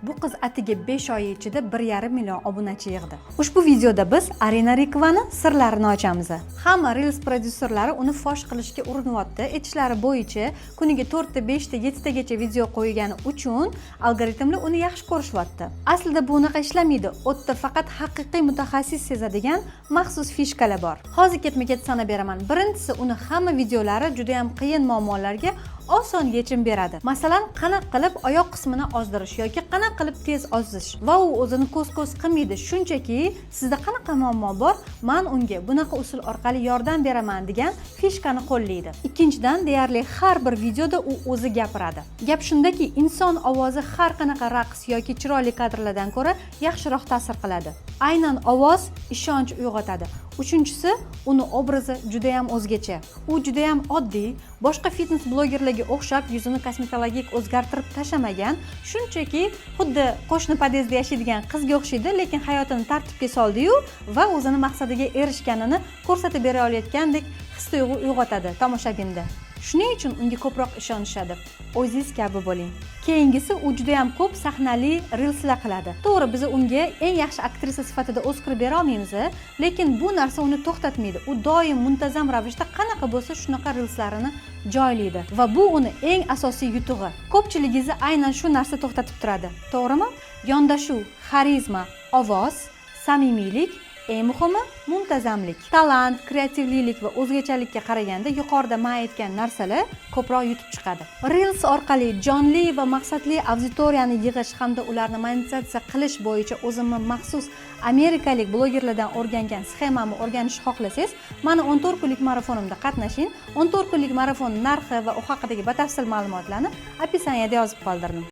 Bu qiz atiga 5 oy ichida 1,5 million obunachi yig'di. Ushbu videoda biz Arina Rikovani sirlarini ochamiz. Hamma Reels prodyuserlari uni fosh qilishga urinyapti. Aytishlari bo'yicha kuniga 4 ta, 5 ta, 7 tagacha video qo'ygani uchun algoritmlar uni yaxshi ko'rishyapti. Aslida bu unaqa ishlamaydi. O'tda faqat haqiqiy mutaxassis sezadigan maxsus fishkalar bor. Hozir ketma-ket sanab beraman. Birinchisi, uni hamma videolari juda ham qiyin muammolarga oson yechim beradi. Masalan, qanaqa qilib oyoq qismini ozdirish yoki qanaqa qilib tez ozish va u o'zini ko'z-ko'z qilmaydi. Shunchaki sizda qanaqa muammo bor, men unga bunaqa usul orqali yordam beraman degan fishkani qo'llaydi. Ikkinchidan, deyarli har bir videoda u o'zi gapiradi. Gap shundaki, inson ovozi har qanaqa raqs yoki chiroyli kadrlardan ko'ra yaxshiroq ta'sir qiladi. Aynan ovoz ishonch uyg'otadi. Uchinchisi, uni obrazi juda ham o'zgacha. U juda ham oddiy, boshqa fitnes blogerlarga o'xshab yuzini kosmetologik o'zgartirib tashamagan, shunchaki xuddi qo'shni podyezdda yashaydigan qizga o'xshaydi, lekin hayotini tartibga soldi-yu va o'zini maqsadiga erishganini ko'rsatib bera olayotgandek his-tuyg'u uyg'otadi tomoshabinda. Shuning uchun unga ko'proq ishonishadi. O'zingiz kabi bo'ling. Keyingisi, u juda ham ko'p sahnali reelslar qiladi. To'g'ri, biz unga eng yaxshi aktrisa sifatida Oskar bera olmaymiz, lekin bu narsa uni to'xtatmaydi. U doim muntazam ravishda qanaqa bo'lsa shunaqa reelslarini joylaydi va bu uni eng asosiy yutug'i. Ko'pchiligingizni aynan shu narsa to'xtatib turadi. To'g'rimi? Yondashuv, xarizma, ovoz, samimiylik, eng muhimi muntazamlik. Talant, kreativlik va o'zgachalikka qaraganda yuqorida men aytgan narsalar ko'proq yutib chiqadi. Reels orqali jonli va maqsadli auditoriyani yig'ish hamda ularni monetizatsiya qilish bo'yicha o'zimni maxsus amerikalik blogerlardan o'rgangan sxemamni o'rganishni xohlasangiz, mana 14 kunlik marafonimda qatnashing. 14 kunlik marafon narxi va u haqidagi batafsil ma'lumotlarni opisiyaniyada yozib qoldirdim.